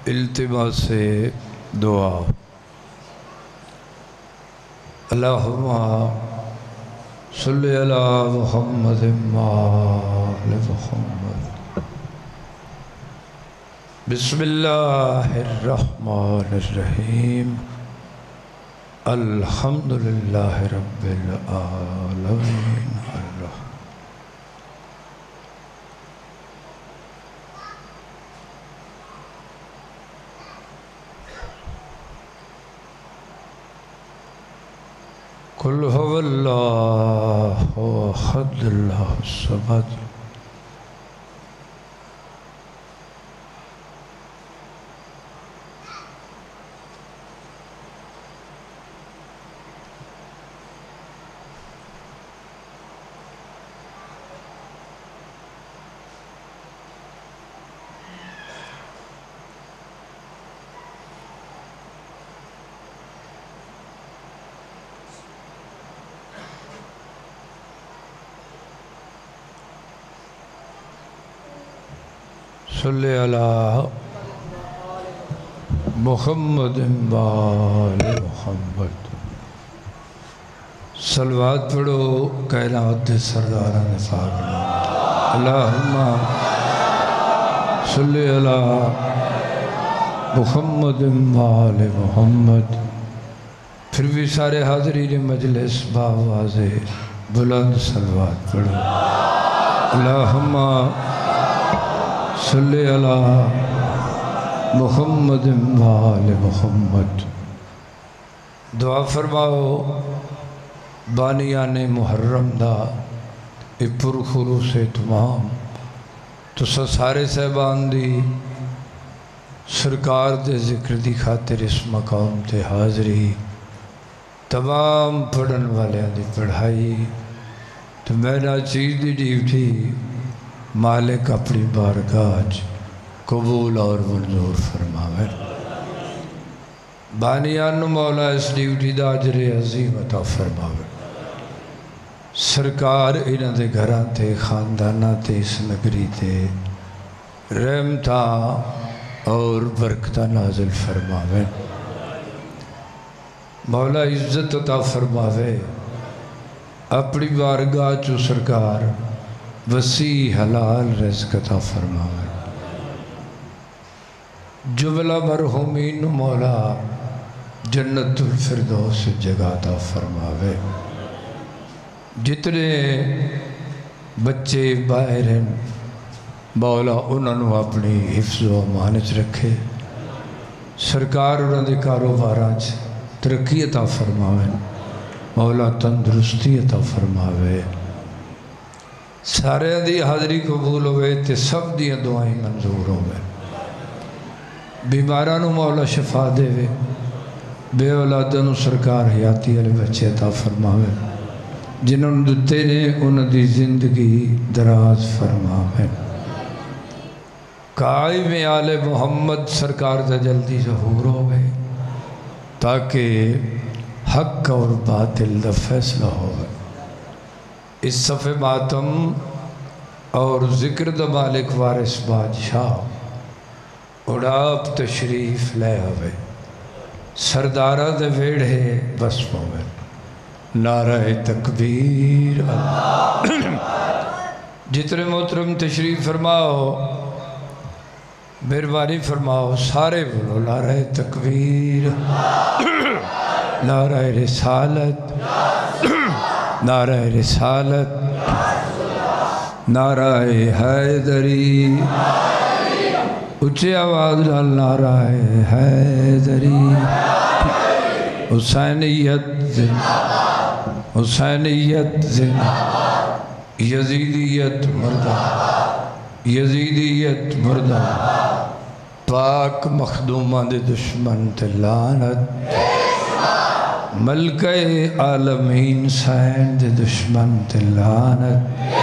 التماس دعا اللہم صلی علی محمد وآل محمد بسم اللہ الرحمن الرحیم الحمدللہ رب العالمین قل هو اللہ احد اللہ الصمد صلی علی محمد وآل محمد صلوات پڑھو کائنات سرداران پاک اللہم صلی علی محمد وآل محمد پھر بھی سارے حاضرین مجلس باواز بلند صلوات پڑھو اللہم صلی علی محمد وآل محمد دعا فرماؤ بانیان محرم دا پر خلوص تمام تو سارے صاحبان دی سرکار دے ذکر دی خاطر اس مقام تے حاضری تمام پڑھن والے دی پڑھائی تو میں نا چیز دی ڈیوٹی مالک اپنی بارگاہ قبول اور منظور فرماوے بانیان مولا اس ڈیوٹی دا اجر عظیم عطا فرماوے سرکار انہاں دے گھراں تے خانداناں تے اس نگری تے رحمتاں اور برکتاں نازل فرماوے مولا عزت عطا فرماوے اپنی بارگاہ چو سرکار وسیع حلال رزق عطا فرماوے جملہ مرحومین مولا جنت الفردوس جگہ عطا فرماوے جتنے بچے باہر ہیں مولا انہوں اپنی حفظ و امانت رکھے سرکار انہوں دے کاروباراں ترقی عطا فرماوے مولا تندرستی عطا فرماوے سارے دی حاضری قبول ہوئے تے سب دی دعائیں منظور ہوئے بیمارانو مولا شفا دے وے بے اولادانو سرکار حیاتی علی بچے عطا فرماوے جنہوں دتے نے انہوں دی زندگی دراز فرماوے قائم آل محمد سرکار دا جلدی ظہور ہوئے تاکہ حق اور باطل دا فیصلہ ہوئے اس صفحے ماتم اور ذکر دا مالک وارث بادشاہ اڑاپ تشریف لے ہوئے سردارہ دے ویڑھے بس ہوئے نعرہ تکبیر جتنے محترم تشریف فرماؤ مہربانی فرماؤ سارے بولو نعرہ تکبیر نعرہ رسالت نعرہ رسالت نعرہ حیدری اچھی آواز ڈال نعرہ حیدری حسینیت زندہ حسینیت زندہ یزیدیت مردہ یزیدیت مردہ پاک مخدومہ دے دشمن تے لعنت ملکہ عالمین سین دے دشمن تے لعنت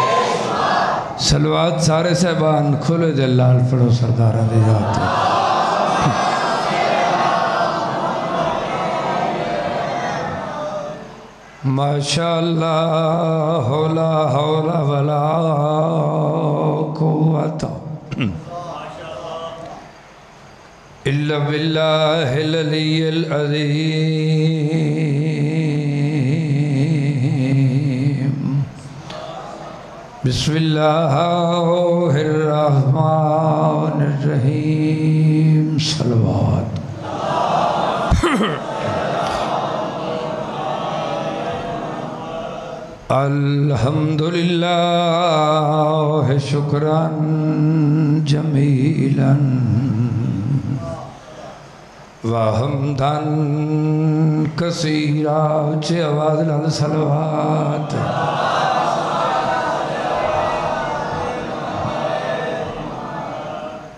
صلوات سارے صاحبان کھلے دے لال پڑھو سردارہ دے جاتے ماشاءاللہ لا حول ولا قوت إلا بالله العلي العظيم بسم الله الرحمن الرحيم صلوات الحمد لله شكرا جميلا وحمدا كثيرا اونچی آواز نال صلوات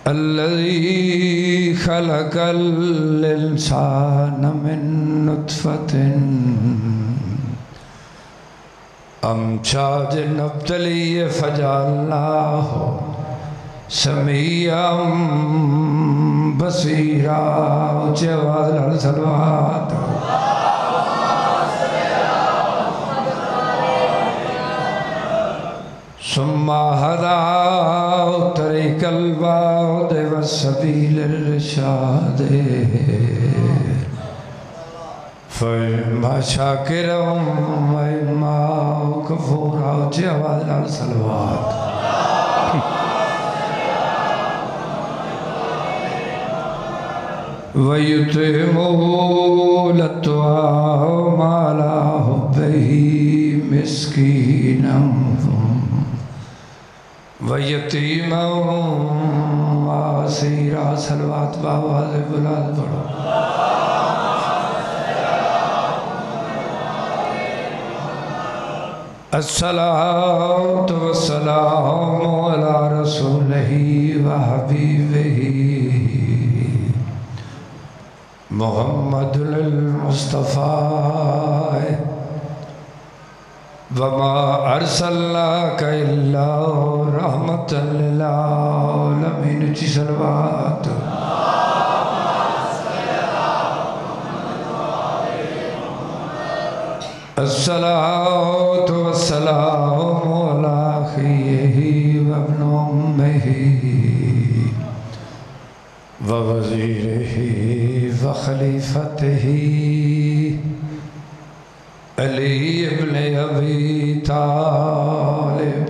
الذي خلق الإنسان من نطفة أمشاج نبتلي فجعلناه سميعا بصيرا اونچی آواز نال صلوات ثم هدى طريق البعد والسبيل الرشاد فإما شاكرا وإما كفورا اونچی آواز نال صلوات وَيُطْعِمُونَ الطَّعَامَ عَلَى حُبِّهِ مِسْكِينًا وَيَتِيمًا وَأَسِيرًا صلوات بآواز بلند پڑھو الصلاة والسلام على رسوله وحبيبه محمد المصطفى وما أرسلناك إلا رحمة للعالمين اونچی صلوات الصلاة والسلام على أخيه وابن أمه ووزيره وخليفته علي بن أبي طالب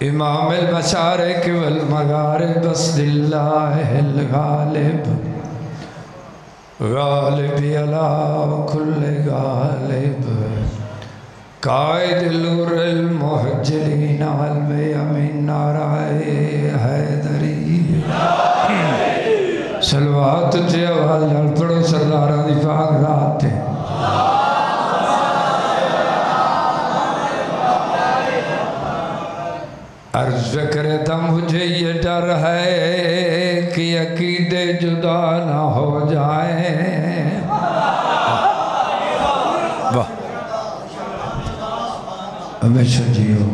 إمام المشارق والمغارب أسد الله الغالب غالب على كل غالب قائد الغر المحجلين والميامين نارائے حیدری صلوات اونچی آواز نال پڑھو سرداراں دی پاک ذات تے عرض کرے تھا مجھے یہ ڈر ہے کہ عقیدے جدا نہ ہو جائیں واہ ہمیشہ جیو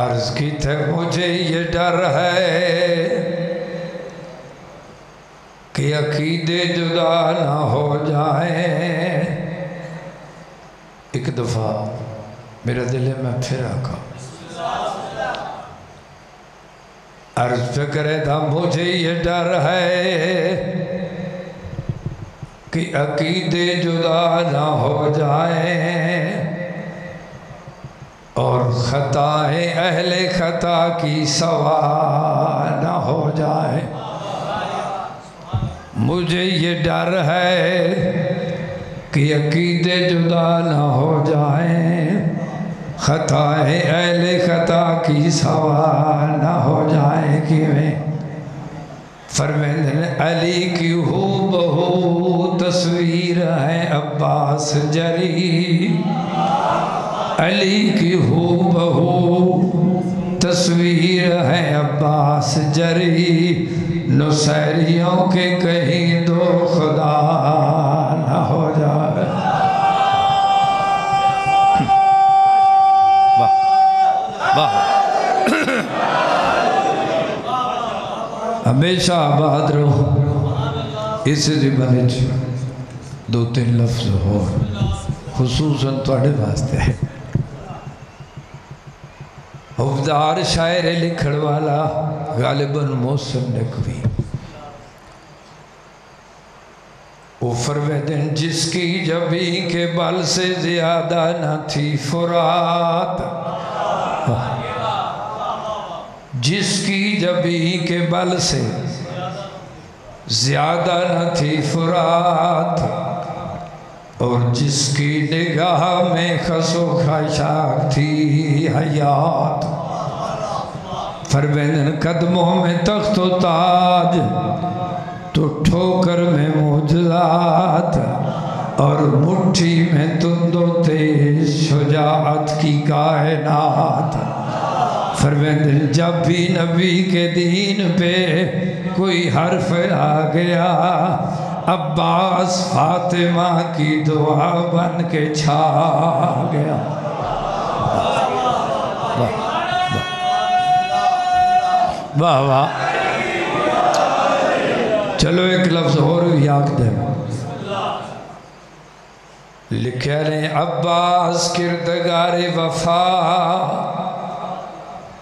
عرض کی تھے مجھے یہ ڈر ہے کہ عقیدے جدا نہ ہو جائیں ایک دفعہ میرا دل میں پھر آقا عرض کرے تھا مجھے یہ ڈر ہے کہ عقیدے جدا نہ ہو جائیں اور خطائیں اہل خطا کی سوا نہ ہو جائے مجھے یہ ڈر ہے کہ عقیدے جدا نہ ہو جائیں خطائیں اہل خطا کی سوا نہ ہو جائیں کیویں فرمیندن علی کی ہو بہو تصویر ہے عباس جری علی کی ہو بہو تصویر ہے عباس جری نصیریوں کے کہیں دو خدا نہ ہو جائے ہمیشہ آباد رہو اس زبان دو تین لفظ ہو خصوصاً تواڈے واسطے حفظ وفدار شاعر لکھڑ والا غالباً محسن نقوی، وہ فرمیدن جس کی جبیں کے بل سے زیادہ نہ تھی فرات، جس کی جبیں کے بل سے زیادہ نہ تھی فرات، اور جس کی نگاہ میں خس و خاشاک تھی حیات، فرمیدن قدموں میں تخت و تاج تو ٹھوکر میں معجزات، اور مٹھی میں تند و تیز شجاعت کی کائنات، فرمیدن جب بھی نبی کے دین پہ کوئی حرف آ گیا، عباس فاطمہ کی دعا بن کے چھا گیا۔ واہ واہ، چلو ایک لفظ اور بھی آکھ دیں، لکھے نے عباس کردگار وفا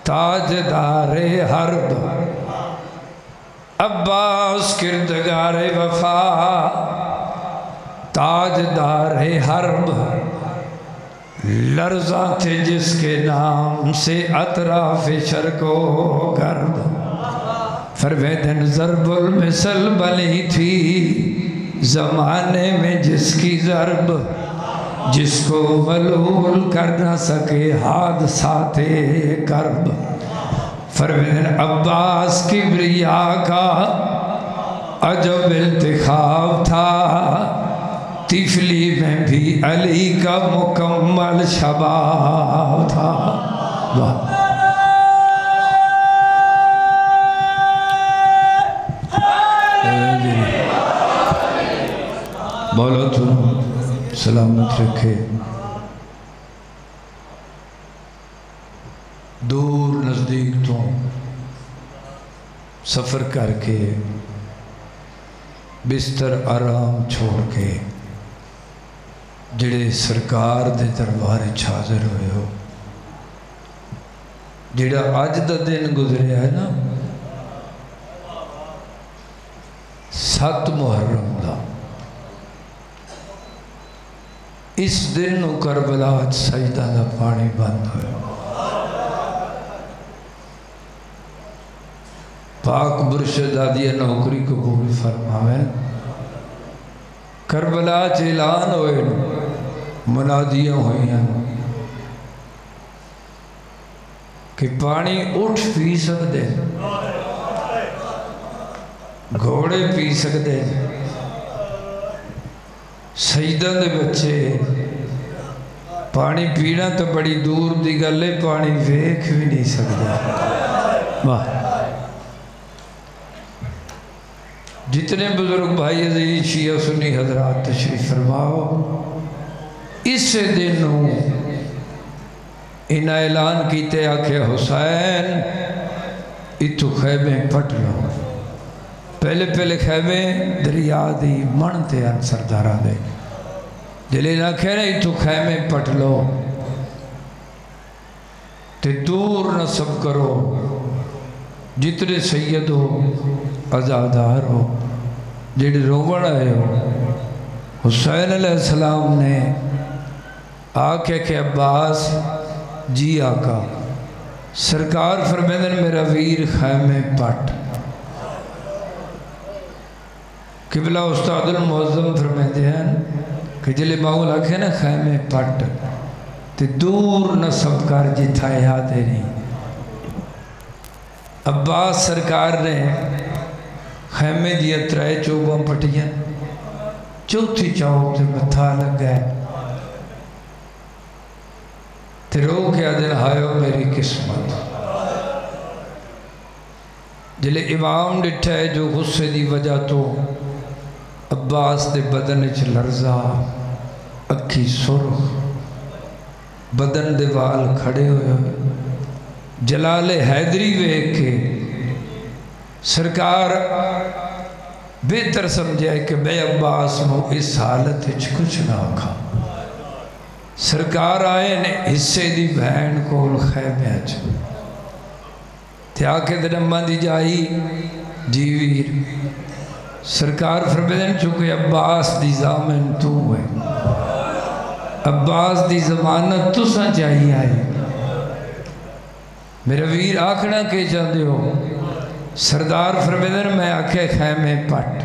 تاجدار حرب، عباس کردگار وفا تاجدار حرب، لرزاں تھے جس کے نام سے اطراف شرق و غرب، فرمیدن ضرب المثل بنی تھی زمانے میں جس کی ضرب، جس کو ملول کر نہ سکے حادثات کرب، فرمیدن عباس کبریا کا عجب انتخاب تھا، طفلی میں بھی علی کا مکمل شباب تھا۔ مولا تو سلامت رکھے، دور نزدیک تو سفر کر کے بستر آرام چھوڑ کے جڑے سرکار دے دربار حاضر ہوئے ہو، جڑا اج دا دن گزریا ہے نا 7 محرم دا، اس دن نو کربلا سجدہ دا پانی بند ہوئے، پاک برشد آدیہ نوکری قبول فرماویں، کربلا اعلان ہوئے، منادیاں ہوئی ہیں کہ پانی اٹھ پی سکتے، گھوڑے پی سکتے، سجدہ دے بچے، پانی پینا تو بڑی دور دی گل ہے، پانی ویکھ بھی نہیں سکتا۔ واہ، جتنے بزرگ بھائی عزیز شیعہ سنی حضرات تشریف فرماؤ، اس دن ان اعلان کیتے آکھے حسین اتو خیمے پٹ لو، پہلے خیمے دریا دی منتے ان سردارہ دے، جلے نہ کہنے اتو خیمے پٹ لو تے دور نہ سب کرو، جتنے سید ہو عزادار ہو جڑے روبڑ آئے ہو۔ حسین علیہ السلام نے آکے کہ عباس جی آقا، سرکار فرمیدن میرا ویر خیمے پٹ، قبلہ استاد المعظم فرمیدے ہیں کہ جلے مولا آکھے نا خیمے پٹ تے دور نہ سب کر جتھا یادے نہیں۔ عباس سرکار نے خیمے دیا 3 چوباں پٹیاں، چوتھی چوب تے متھا لگ گئے تے رو کے آدھن ہائیو میری قسمت۔ جلے امام ڈٹھا ہے جو غصے دی وجہ تو عباس دے بدن اچھ لرزا، اکھی سرخ، بدن دے وال کھڑے ہوئے، جلال حیدری ویکھ کے سرکار بہتر سمجھے کہ بے عباس مو اس حالت اچھ کچھ نہ کھا۔ سرکار آئے نے حصے دی بہن کو خیمے اچھ تے آکے دنمہ دی جائی جیویر سرکار فرمیدن چونکہ عباس دی زامن تو ہے عباس دی زمانت تو سا چاہیے آئی میرا ویر آکھنا کے چاہتے ہو سردار فرمیدن میں آکھے خیمے پٹ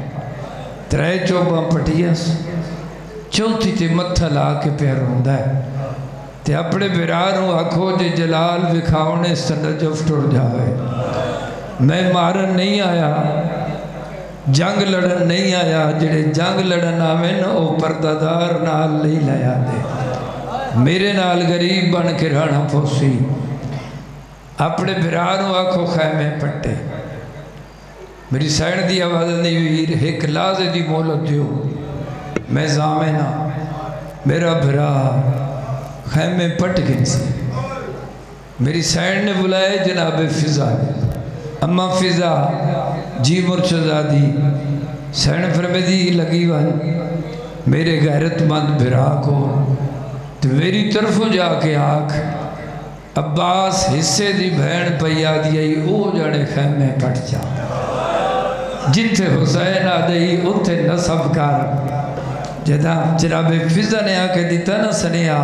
ترے چوباں پٹیاس چوتھی تے متھا لا کے پیر ہوندہ ہے تے اپنے براروں آکھو جے جلال وکھاؤنے سنجف ٹوڑ جاوے میں مارن نہیں آیا جنگ لڑن نہیں آیا جڑے جنگ لڑن آمین او پردادار نال نہیں لیا دے میرے نال غریب بن کے رہنا پوسی اپنے براروں آکھو خیمے پٹے میری سائن دی آواز نہیں ویر ایک لازے دی مولت دیو میں زامنہ میرا بھرا خیمے پٹ گئے سے میری سائن نے بلائے جناب فضا اما فضا جی مرشدادی سائن فرمیدی لگی وان میرے غیرت مند بھرا کو تو میری طرف جا کے آکھ عباس حصے دی بہن پیا دیئی او جڑے خیمے پٹ جا جتھے حسین آدھئی اتھے نصب کر جناب فضا نے آکے دیتا نا سنیا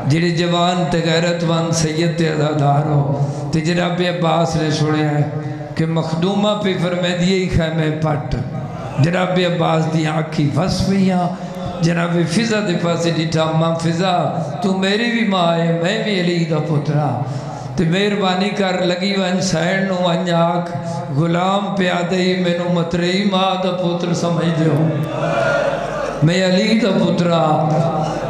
جڑے جوان تے غیرت مند سید تے عزادار ہو تے جناب عباس نے سنے ہیں کہ مخدومہ پہ فرمے دیئی خیمے پٹ جناب عباس دی آنکھی فس پہیاں جناب فضا دے پاسے دیتا ماں فضا تو میری بھی ماں ہے میں بھی علی دا پترا تے مہربانی کر لگی وان سائن نو انجاک غلام پہ آدھئی میں نو مترئی ماں دا پتر سمجھ دیو میں علی دا پترا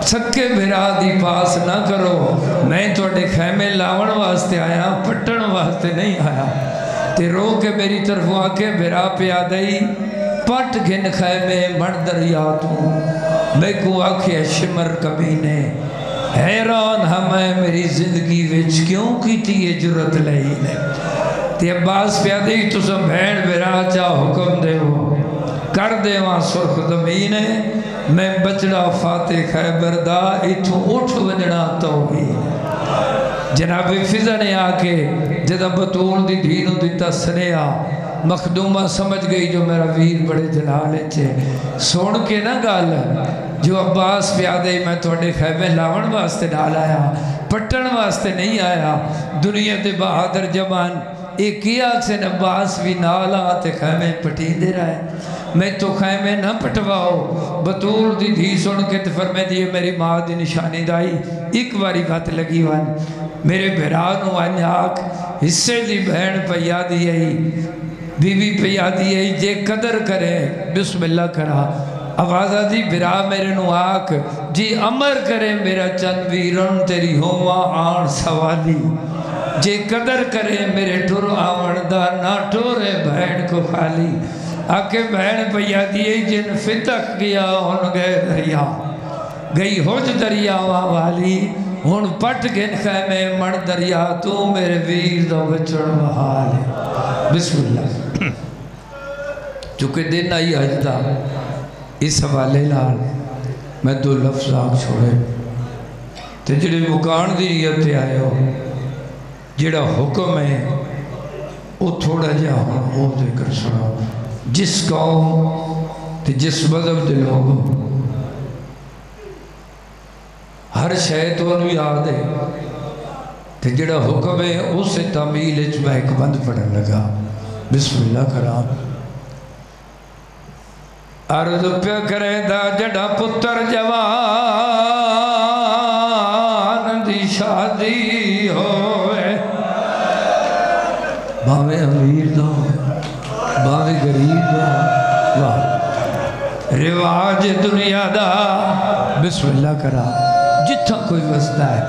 سکے بھرا دی پاس نہ کرو میں توڑے خیمے لاون واسطے آیا پٹن واسطے نہیں آیا تے رو کے میری طرف آکے بھرا پہ آدھئی پٹ گھن خیمے مڑ دریاتوں میں کو آکھے شمر کبینے حیران ہمیں میری زندگی وچ کیوں کی تھی یہ جرت لئی نے تے عباس پہ آدھئی تو سب بھین بھرا چاہ حکم دے ہو کر دے وہاں سرخ زمینے میں بچڑا فاتح خیبر دا اتھو اٹھ وجنا توہین جناب فضا نے آکے جدہ بطول دی دھینو دیتا سنیا مخدومہ سمجھ گئی جو میرا ویر بڑے جلالے چھے سوڑ کے نہ گال جو عباس پہ آدھے میں توڑے خیمے لاون واسطے ڈال آیا پٹن واسطے نہیں آیا دنیا دے بہادر جوان ایک ہی آگ سے عباس بھی نالا آتے خیمے پٹی دے رہا ہے میں تو خیمے نہ پٹواؤ بطول دی دھی سن کے فرمے دیئے میری ماں دی نشانی دائی ایک باری بات لگی وان میرے بھرانو انجاک حصے دی بہن پیا دیئی بی بی پیا دیئی جے قدر کرے بسم اللہ کرا آوازہ دی بھرا میرے نو آک جی امر کرے میرا چند ویرن تیری ہوا آن سوالی جے قدر کرے میرے ٹور آوردہ نہ ٹورے بہن کو خالی آکے بہن پیا دیئے جن فتق گیا ہن گئے دریا گئی ہوج دریا والی ہن پٹ گن خیمے مڑ دریا تو میرے ویر دو بچڑ بحال بسم اللہ چونکہ دن آئی حجدہ اس حوالے لال میں دو لفظ آگ چھوڑے تجھے مکان دی ریتے آئے ہو جڑا حکم ہے وہ تھوڑا جا ہو ذکر سنا جس قوم تے جس مذہب دے لوگ ہر شہد وہ یاد ہے تے جڑا حکم ہے اسے تعمیل اچ میں ایک بند پڑھن لگا بسم اللہ کرام عرض پہ کرے دا جڑا پتر جوان دی شادی ہوئے باوے امیر دا باوے غریب دا رواج دنیا دا بسم اللہ کرا جتھا کوئی وسطہ ہے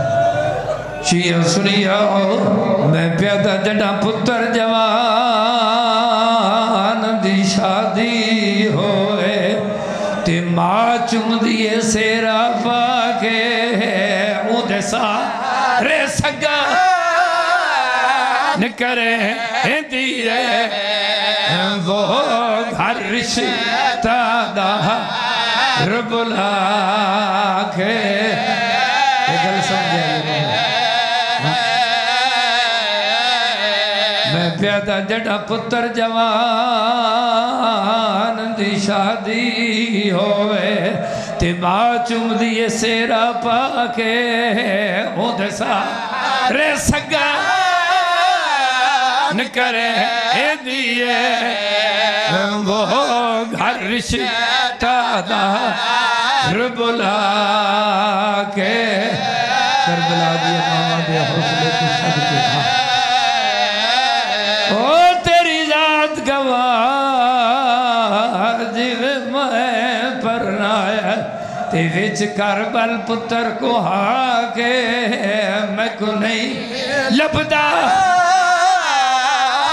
شیعہ سنیا میں پیدا جڑا پتر جوان دی شادی ہوئے تے ماں چم دیئے سیرا پاکے اودے سارے سگا نکرے دیئے وہ گھر رشتہ دا رب لاکھے ایک گل سمجھے میں پیادا جڑا پتر جوان دی شادی ہوئے تے ماں چم دیئے سیرا پاکے اودھے سارے سگا نکرے دیئے وہ گھر رشتہ دار بلا کے کربلا دی ماما دے حوصلے کو صدقے او تیری ذات گواہ جیوے میں پرنایا تے وچ کربل پتر کو ہاکے میں کو نہیں لبدا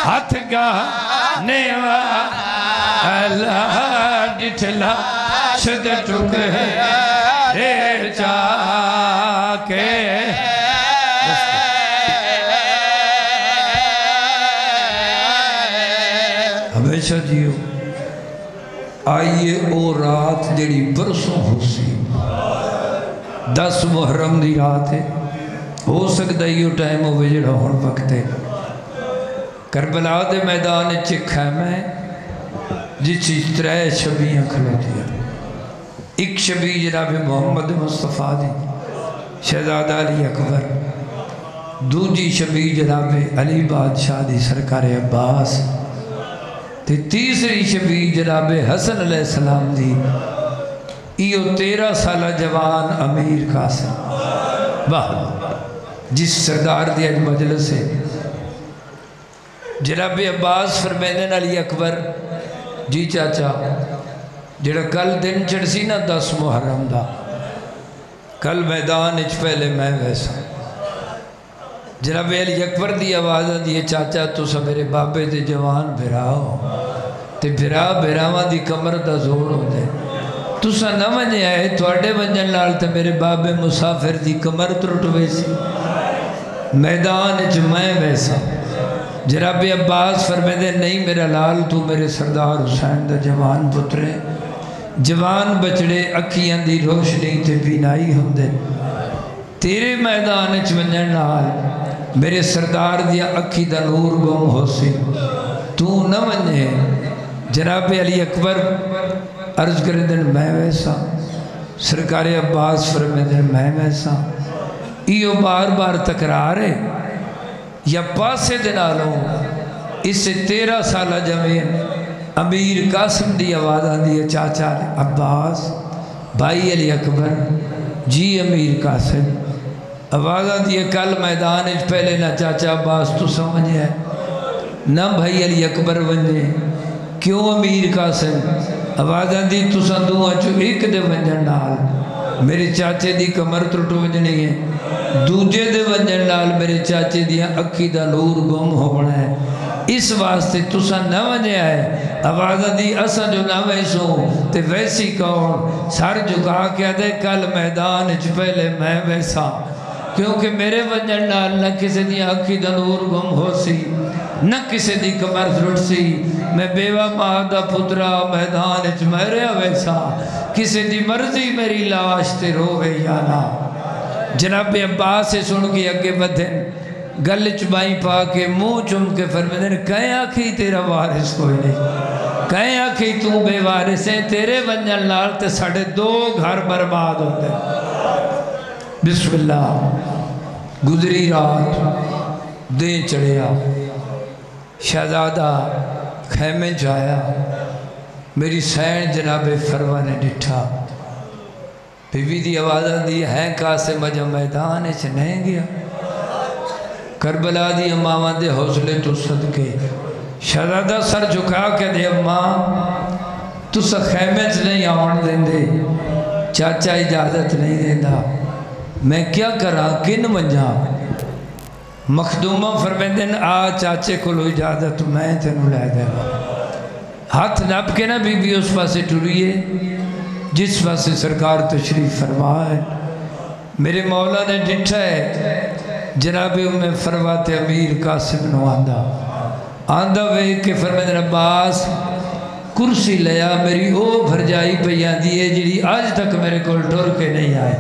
ہاتھ گانے والا ڈٹھلا شد ٹکرے چاکے ہمیشہ جیو آئیے او رات جڑی برسوں ہو سی 10 محرم دی رات ہے ہو سکتا یہ ٹائم ہوئے جڑا ہون وقت ہے کربلا دے میدان چکھا میں جس 3 شبیاں کھلوتی ہیں ایک شبی جناب محمد مصطفیٰ دی شہزادہ علی اکبر دوجی شبی جناب علی بادشاہ دی سرکار عباس تے تیسری شبی جناب حسن علیہ السلام دی ایو 13 سالہ جوان امیر قاسم واہ جس سردار دی اج مجلس ہے جناب عباس فرمیدن علی اکبر جی چاچا جڑا کل دن چڑسی نا 10 محرم دا کل میدان اچ پہلے میں ویسا جناب علی اکبر دی آواز دی چاچا تو سا میرے بابے دے جوان بھراؤ تے بھراواں دی کمر دا زور ہو دے تو سا نہ منجے آئے تواڈے ونجن لال تے میرے بابے مسافر دی کمر ترٹ ویسی میدان اچ میں ویسا جناب عباس فرمیدے نہیں میرا لال تو میرے سردار حسین دا جوان پترے جوان بچڑے اکھیاں دی روشنی تے بینائی ہم دے تیرے میدان اچ ونجن نال میرے سردار دیا اکھی دا نور گم ہو سی تو نہ ونجے جناب علی اکبر عرض کردن میں ویسا سرکار عباس فرمیدن میں ویسا ایو بار بار تکرارے یا پاسے دنالوں اس سے 13 سالہ جمعین امیر قاسم دی آواز آدھی ہے چاچا عباس بھائی علی اکبر جی امیر قاسم آواز آدھی ہے کل میدان اچ پہلے نہ چاچا عباس تو سمجھے ہے نہ بھائی علی اکبر ونجے کیوں امیر قاسم آواز آدھی تو سندوں اچھو ایک دے ونجن نال میرے چاچے دی کمر ترٹو ونجنی ہے دوجے دے ونجن نال میرے چاچے دیا اکھی دا نور گم ہونا ہے اس واسطے تسا نہ ونجے آئے آواز دی اسا جو نہ ویسو تے ویسی کون سر جھکا کے دے کل میدان اچ پہلے میں ویسا کیونکہ میرے ونجن نال نہ کسی دیا اکھی دا نور گم ہو سی نہ کسی دی کمر ترٹ سی میں بیوہ ماں دا پترا میدان اچ میرے ویسا کسی دی مرضی میری لاش تے روے یا نہ جناب عباس سے سن کے اگے بدھن گل چبائی پا کے منہ چم کے فرمیدن کہیں آکھی تیرا وارث کوئی نہیں کہیں آکھی تو بے وارث ہیں تیرے ونجن لال تے 2.5 گھر برباد ہوتے بسم اللہ گزری رات دیں چڑھیا شہزادہ خیمے جایا میری سین جناب فروہ نے ڈٹھا بی بی دی آواز دی ہے قاسم اجا میدان اچ نہیں گیا کربلا دی اماں دے حوصلے تو صدقے شہزادہ سر جھکا کے دے اماں تو سا خیمے چ نہیں آن دیں دے چاچا اجازت نہیں دیندہ میں کیا کرا کن منجا مخدومہ فرمیدن آ چاچے کو لو اجازت میں تینو لے دے ہاتھ نب کے نا بی بی اس پاسے ٹوریے جس پاسے سرکار تشریف فرمائے میرے مولا نے ڈٹھا ہے جناب میں فروات امیر قاسم نو آندہ وے کہ فرمیدن عباس کرسی لیا میری او بھر جائی پیان دیئے جڑی آج تک میرے کول ٹور کے نہیں آئے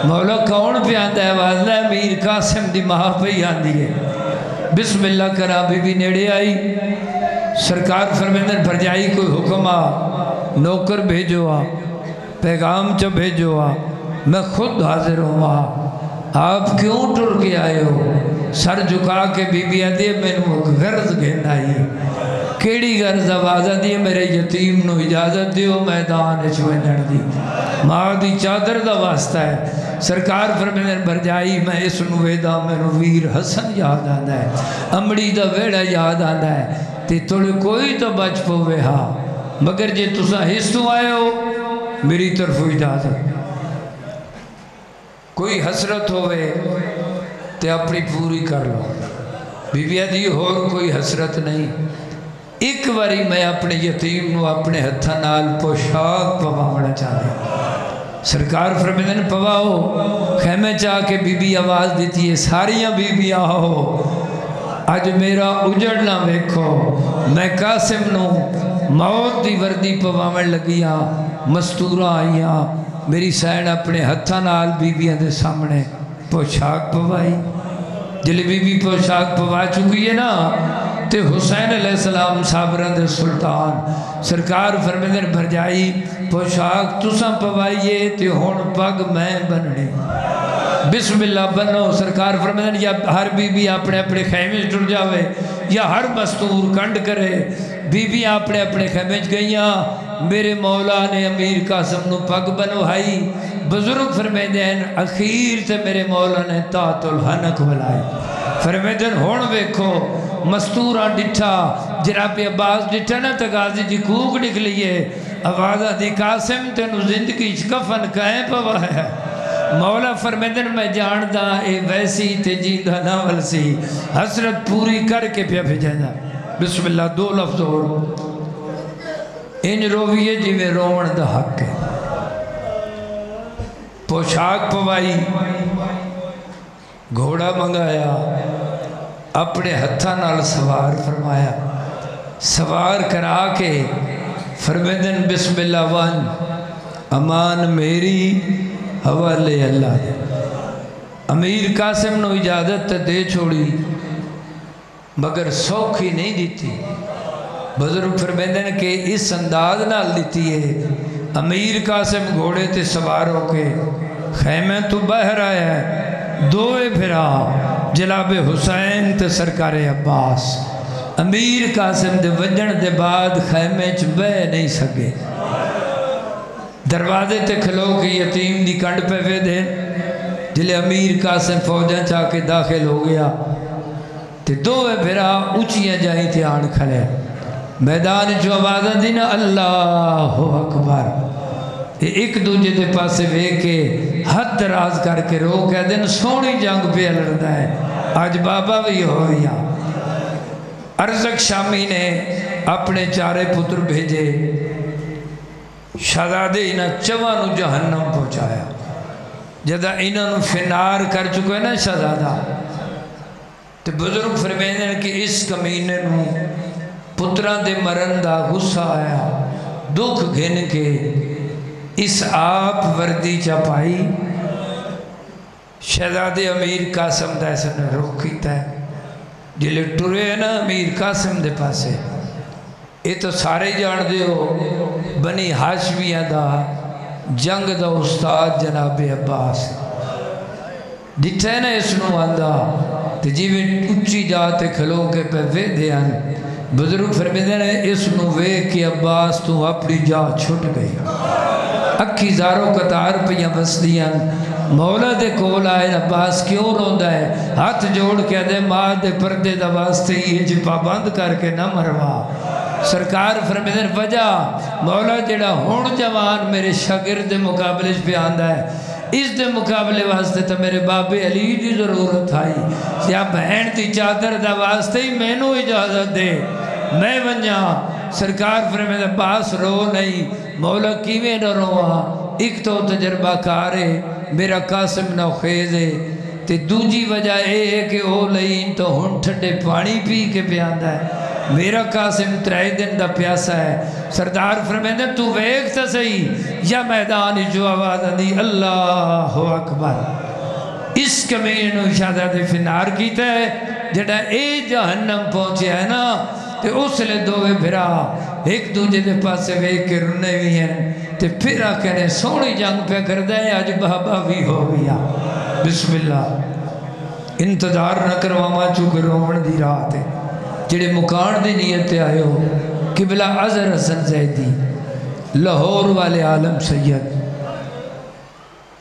مولا کون پہ آندہ ہے واضح امیر قاسم دی ماں پیان دیئے بسم اللہ کرا بی بی نیڑے آئی سرکار فرمیندن بھرجائی کوئی حکم نوکر بھیجو پیغام چا بھیجو میں خود حاضر ہوں آپ کیوں ٹر کے آئے ہو سر جھکا کے بی بی آدھے میں نے غرض گھن آئی کیڑی غرض آوازہ دی میرے یتیم نو اجازت دیو میدان چوئے نڑ دی ماں دی چادر دا واسطہ ہے سرکار فرمیندن بھرجائی میں اس نویدہ میں نو ویر حسن یاد آدھا ہے امڑی دا ویڑا یاد آدھا ہے تے توڑے کوئی تو بچ پوے مگر جے تسا حصوں آئے ہو میری طرف اجازت کوئی حسرت ہوئے تے اپنی پوری کر لو بی بی دی اور کوئی حسرت نہیں ایک باری میں اپنے یتیم نو اپنے ہتھاں نال پوشاک پواونا چاہتے سرکار فرمیندن پواؤ خیمے چاہ کے بی بی آواز دیتی ہے ساریاں بی بی آہو آج میرا اجڑنا ویکھو میں قاسم نو موت دی وردی پواون لگیاں مستورہ آئیاں میری سین اپنے ہتھاں نال بی بی دے سامنے پوشاک پوائی جلے بی بی پوشاک پوا چکی ہے نا تے حسین علیہ السلام صابران دے سلطان سرکار فرمیندن بھرجائی پوشاک تساں پوائیے تے ہون پگ میں بننے بسم اللہ بنو سرکار فرمیندن یا ہر بی بی اپنے اپنے خیمے ٹر جاوے یا ہر مستور کنڈ کرے بی بی اپنے اپنے خیمے گئیاں میرے مولا نے امیر قاسم نو پگ بنوائی بزرگ فرمیندن اخیر سے میرے مولا نے تاۃ الحنک بلائی فرمیندن ہون ویکھو مستورہ ڈٹھا جناب عباس ڈٹھا نا تغازی جی کوک نکلیے آوازہ دی قاسم تینو زندگی کفن کہیں پوا ہے مولا فرمیندن میں جاندہ اے ویسی تے جیندہ ناول سی حسرت پوری کر کے پیا بھیجنا بسم اللہ دو لفظ اور ان رویے جی میں رومن دا حق ہے پوشاک پوائی گھوڑا منگایا اپنے ہتھاں نال سوار فرمایا سوار کرا کے فرمیندن بسم اللہ وان امان میری حوالے اللہ دے امیر قاسم نو اجازت دے چھوڑی مگر سوکھی نہیں دیتی بزرگ فرمیندن کہ اس انداز نال دیتی ہے امیر قاسم گھوڑے تے سوار ہو کے خیمے تو باہر آیا ہے دوئے پھرا جناب حسین تے سرکار عباس امیر قاسم دے وجن دے بعد خیمے چ بہ نہیں سکے دروازے تے کھلو کے یتیم دی کنڈ پہ وے دے جلے امیر قاسم فوجاں چاہ کے داخل ہو گیا تے دوئے پھرا اونچیاں جائیں تھے آن کھلے میدان جو آوازہ دینا اللہ اکبر ایک دوجہ دے پاسے وے کے حد دراز کر کے رو کہہ دن سونی جنگ پہ لڑتا ہے آج بابا بھی ہو گیا ارزق شامی نے اپنے چارے پتر بھیجے شہزادے انہاں چوانو جہنم پہنچایا جدہ انہوں فنار کر چکے ہیں نا شہزادہ تو بزرگ فرمیندن کہ اس کمینے نو پتران دے مرن دا غصہ آیا دکھ گھن کے اس آپ وردی چاپائی شہزادے امیر قاسم دا ایسا نے روکیتا ہے جلے ٹورے ہیں نا امیر قاسم دے پاسے یہ تو سارے جان دے ہو بنی ہاشمیہ دا جنگ دا استاد جناب عباس ڈٹھا ہے نا اس نو آندہ تے جیوے اچھی جاتے کھلو کے پہ وے دیان بزرگ فرمیندن اس نو وے کہ عباس تو اپنی جا چھٹ گئی اکھی زاروں قطار پیاں بس دیاں مولا دے کول آئے عباس کیوں روندہ ہے ہاتھ جوڑ کے دے ماں دے پردے دا واسطے یہ جی پابند کر کے نہ مروا سرکار فرمیندن وجہ مولا جڑا ہون جوان میرے شاگرد دے مقابلے پہ آندہ ہے اس دے مقابلے واسطے تو میرے بابے علی دی ضرورت آئی یا بہن تی چادر دا واسطے ہی میں نو اجازت دے میں ونجا سرکار فرمیندن باس رو نہیں مولا کیویں نہ روا ایک تو تجربہ کارے میرا قاسم نہ خیزے تے دوجی وجہ اے ہے کہ او لئین تو ہن ٹھنڈے پانی پی کے پیاندہ ہے میرا قاسم ترائے دن دا پیاسا ہے سردار فرمیندن تو ویکھتا صحیح یا میدان جو آواز دی اللہ اکبر اس کمینے نو شہزادے فنار کیتا ہے جڑا اے جہنم پہنچے ہے نا تے اس لئے دووے بھرا ایک دوجہ دے پاسے ویک کے رنے بھی ہیں تے پھر آکھنے سونی جنگ پہ کر دیں آج بابا بھی ہو گیا بسم اللہ انتظار نہ کرواما چونکہ رومن دی رات ہے جڑے مکان دی نیت آئے ہو قبلہ عذر حسن زیدی لاہور والے عالم سید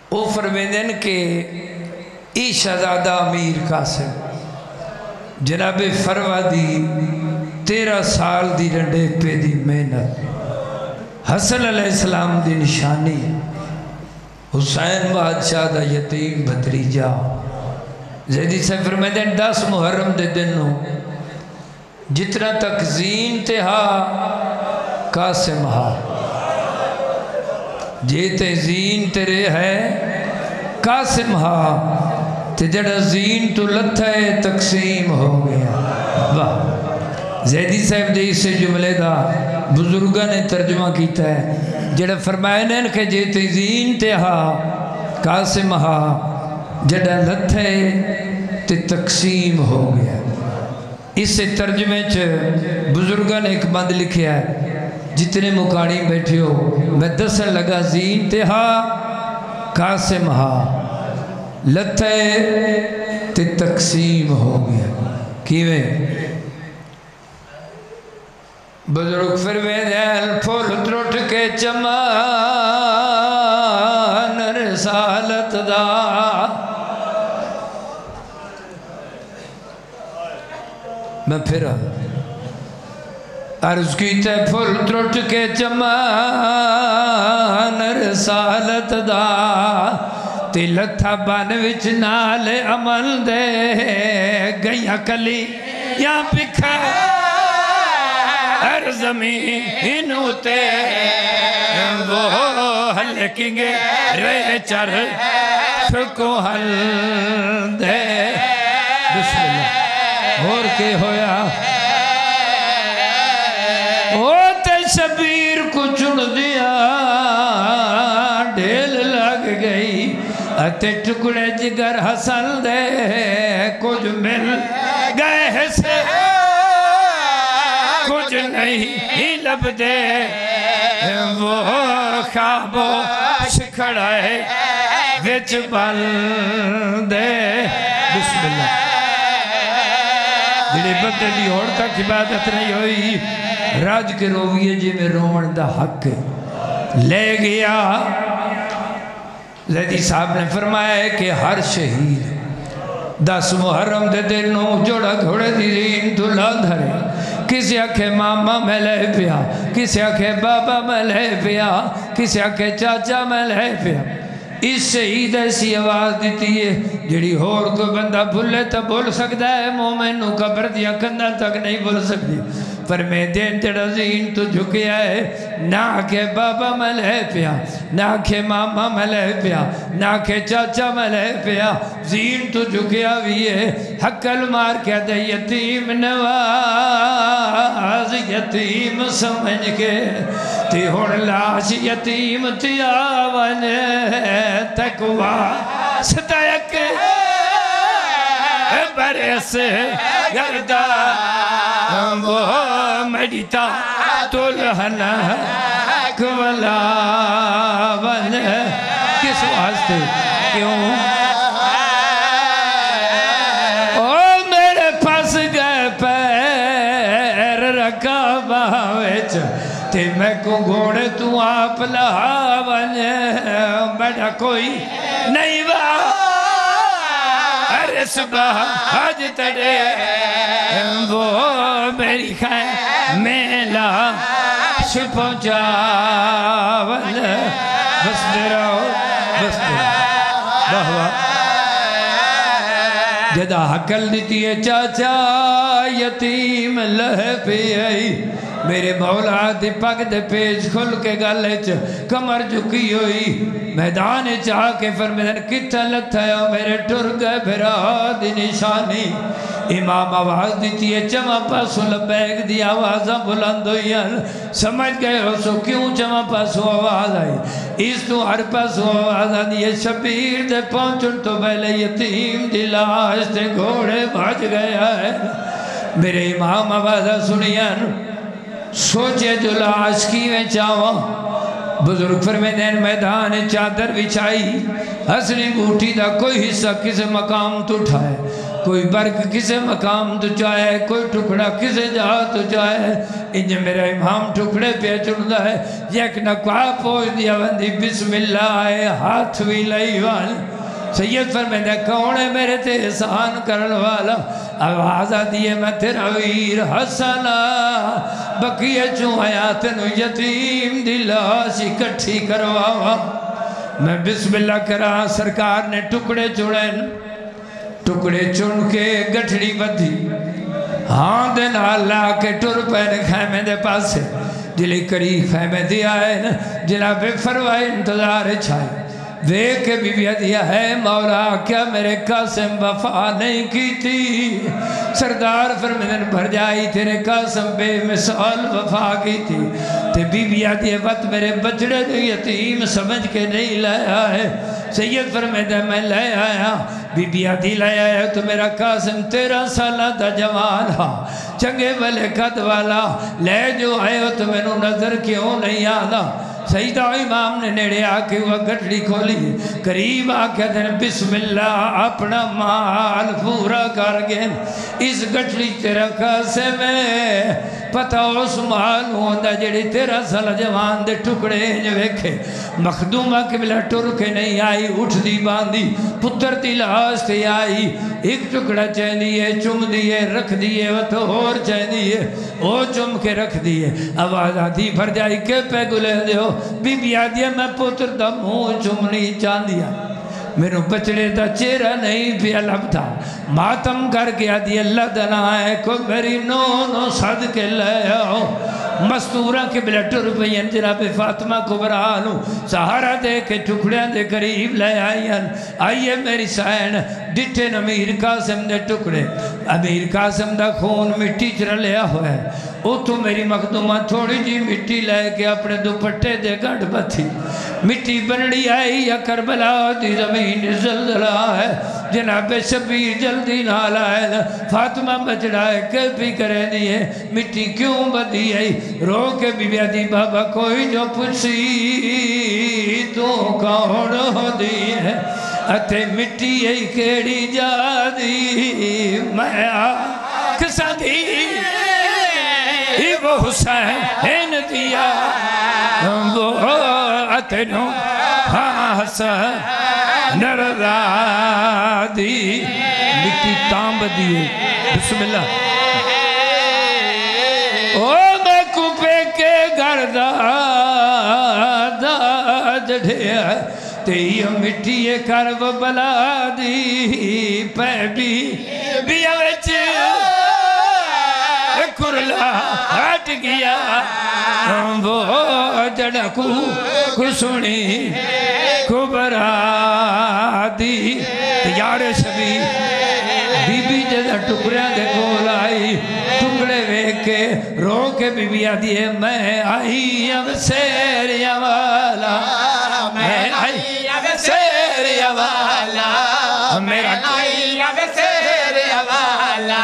او فرمیدن کہ ای شہزادہ امیر قاسم جناب فروا دی 13 سال دی رنڈے پہ دی محنت حسن علیہ السلام دی نشانی حسین بادشاہ دا یتیم بھتریجا زیدی سے فرمیدن 10 محرم دے دنوں جتنا تک زین تے ہا قاسم ہا جیتے زین تیرے ہے قاسم ہا تے جڑا زین تو لتھا ہے تقسیم ہو گیا واہ زیدی صاحب دے اسے جملے دا بزرگاں نے ترجمہ کیتا ہے جڑا فرمائنن کہ جیتے زین تے ہا قاسم ہا جڑا لتھا ہے تے تقسیم ہو گیا اس سے ترجمے بزرگاں نے ایک بند لکھیا ہے جتنے مکانی بیٹھے ہو میں دسن لگا زین تے ہا قاسم ہا لتے تے تقسیم ہو گیا کیویں بزرگ فرمیدن پھول ترٹ کے چمان رسالت دا میں پھر عرض کیتے پھول ترٹ کے چمان رسالت دا تے لتھا بان وچ نال عمل دے گئیاں کلی یا پکھا ہر زمین ہوتے وہ ہلکیں گے رے چر شکو حل دے بسم اللہ اور کے ہویا او تے شبیر کو چن دیا ڈھیل لگ گئی اتے ٹکڑے جگر حسن دے کچھ مل گئے سے کچھ نہیں لب دے وہ خوابوں شکھڑائے وچ بل دے بسم اللہ جڑے بندے دی اور تک عبادت نہیں ہوئی راج کے رویے جی میں رومن دا حق لے گیا زیدی صاحب نے فرمایا ہے کہ ہر شہید 10 محرم دے دنوں جوڑا گھوڑے دی زین دھلا دھرے کسی آکھے ماما میں لے پیا کسی آکھے بابا میں لے پیا کسی آکھے چاچا میں لے پیا اس شہید ایسی آواز دیتی ہے جڑی ہور کوئی بندہ بھولے تو بھول سکتا ہے مومن نو قبر دیا کندہ تک نہیں بھول سکتی پر میں دین تیڑا زین تو جھکیا ہے نہ کہ بابا میں لے پیا نہ کہ ماما میں لے پیا نہ کہ چاچا میں لے پیا زین تو جھکیا بھی ہے حقل مار کیا دے یتیم نواز یتیم سمجھ کے تی ہون لاش یتیم تیا ونے تکوا ستایک برس گردہ وہ مجھتا تلہنا کولا ون کس واسطے کیوں او میرے پاس گئے پیر رکھا باوچ تے میں کو گھوڑے تو آپ لہا ون بیٹا کوئی نہیں صبح حج تڑے وہ میری خیر میلا شپو جاول بس میرا بس میرا جدا حقل دیتی ہے چاچا یتیم لہ پی آئی میرے مولا دی پگ دے پیج کھل کے گالے کمر جھکی ہوئی میدان چاہ کے فرمیدن کتا لتھا ہے میرے ٹر گئے بھرا دی نشانی امام آواز دیتی ہے چما پاسو لبیک دی آوازاں بلند ہوئی ہیں سمجھ گئے ہو سو کیوں چما پاسو آواز آئی اس تو ہر پاسو آواز آئی یہ شبیر دے پہنچن تو پہلے یتیم دی لاش تے گھوڑے بھاج گیا ہے میرے امام آوازہ سنیا سوچے جو لاش کی میں چاہواں بزرگ فرمیدین میدان چادر بچھائی حسنی گوٹی دا کوئی حصہ کسے مقام تو اٹھائے کوئی برک کسے مقام تو چاہے کوئی ٹکڑا کسے جا تو چاہے انجھے میرا امام ٹکڑے پہ چڑھتا ہے یک نکوا پوچھ دیا بندی بسم اللہ ہے ہاتھ بھی لئی والا سید فرمیدہ کون ہے میرے تے احسان کرن والا آواز دیئے میں تیرا ویر حسنا بقیہ چوں حیات نو یتیم دلاشی کٹھی کرواوا میں بسم اللہ کرا سرکار نے ٹکڑے چڑھیں ٹکڑے چن کے گٹھڑی بدھی ہاں دن اللہ کے ٹر پہنے خیمے دے پاس سے جلی کری خیمے دیا ہے جناب فرمائے انتظار چھائے دیکھ کے بی بی دیا ہے مولا کیا میرے قاسم وفا نہیں کی تھی سردار فرمیدن بھر جائی تیرے قاسم بے مثال وفا کی تھی تے بی بی دیا وقت میرے بچڑے جو یتیم سمجھ کے نہیں لایا ہے سید فرمیدن میں لے آیا بی بی آدھی لے آیا تو میرا قاسم 13 سالہ دا جوان ہا چنگے والے قد والا لے جو آئے ہو تو میں نو نظر کیوں نہیں آدھا سیدہ امام نے نیڑے آکے وہ گھٹڑی کھولی قریب آکے دن بسم اللہ اپنا مال پورا کر گئے اس گھٹڑی تیرا کاسے میں پتہ اس مال ہوندہ جڑی 13 سال جوان دے ٹکڑے جو ویکھے مخدومہ کے بلا ٹر کے نہیں آئی اٹھ دی باندھی پتر دی لاش تے آئی ایک ٹکڑا چین دیئے چم دیئے رکھ دیئے وہ تو اور چین دیئے وہ چم کے رکھ دیئے آواز آدھی بھر جائی کے پہ گلے دیو بی بی آدھی میں پتر دا منہ چمنی چاند دیا میرے بچڑے دا چہرہ نہیں پیا لب تھا ماتم کر کے آدھی اللہ دنا ہے کوئی میری نو صد کے لے آؤ مستورہ کے بلا ٹر پہین جناب فاطمہ کو برالوں سہارا دے کے ٹکڑیاں دے قریب لے آئین آئیے میری سائن ڈٹھن امیر قاسم دے ٹکڑے امیر قاسم دا خون مٹی چرہ لیا ہوئے او تو میری مخدومہ تھوڑی جی مٹی لے کے اپنے دوپٹے دے گھڑ بتھی مٹی بنڑی آئی یا کربلا دی زمین زلزلہ ہے جناب شبیر جلدی نال آئے فاطمہ بچڑائے کہ بھی کرے دیئے مٹی کیوں بدی آئی رو کے بی بی آدھی بابا کوئی جو پچھی تو کون ہو دی ہے اتے مٹی ای کیڑی جا دی میں آکسا دی وہ حسین دیا وہ اتنو حسن رضا دی مٹی تامب دیئے بسم اللہ او میں کپے کے گردہ دا جڑھے تیہ مٹی کرب بلا دی پہ بھی اوچ کرلا ہٹ گیا وہ جڑکو کسونی کبرا دی تیار شبی بی بی جدہ ٹکڑیاں دے کول آئی ٹکڑے ویکے رو کے بی بی آدھی ہے میں آئی اب سیریا والا میں آئی اب سیریا والا میرا آئی اب سیریا والا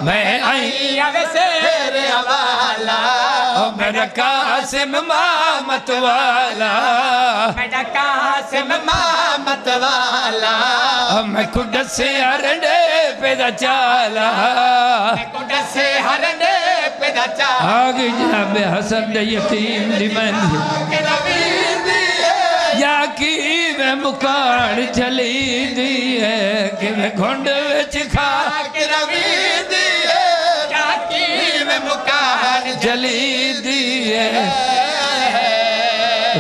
میں آئی اب سیریا والا میرا قاسم مامت والا میرا قاسم مامت والا میں کڈس سے ہرنے پیدا چالا میں کڈس سے ہرنے پیدا چالا آگے جناب حسن دے یتیم دی مندی یا کی میں مکار چلی دی ہے کہ میں گھنڈ وچ کھا کے روی دی ہے یا کی میں مکار چلی دی ہے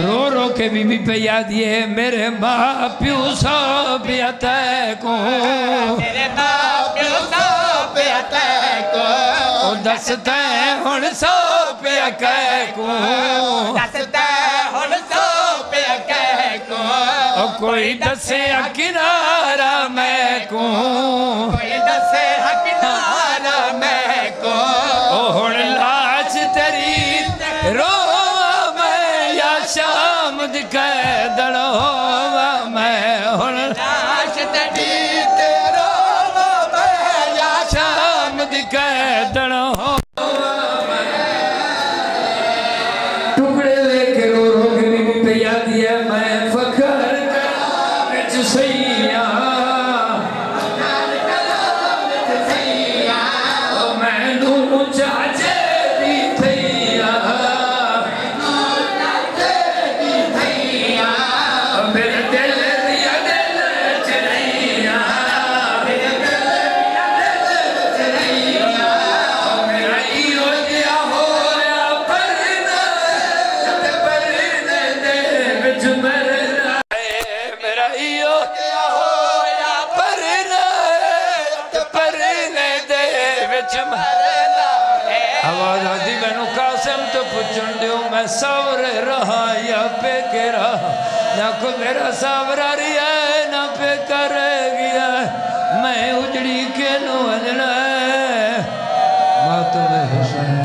رو رو کے بی بی پہ یاد یہ میرے ماں پیو سو پیا تے کو میرے ماں پیو سو پیا تے کو دستے ہن سو پیا کہے کو دستے ہن سو پیا کہے کو کوئی دسے کنارہ میں کو کوئی دسے کنارہ ہن لاش تیری روواں میں یا شام دی قیدن ہوواں میں ہن لاش تیری روواں میں یا شام دی قیدن ہوواں ٹکڑے لے کے رو رو کے بھی پیا دیا میں فخر کرا وچ سیاں آواز آتی مینو قاسم تو پچھن دیو میں ساور رہا یا پہ کے رہا نہ کو میرا ساورا رہا ہے نہ پہ کر گیا میں اجڑی کے نو اجڑا ہے ماتم حسین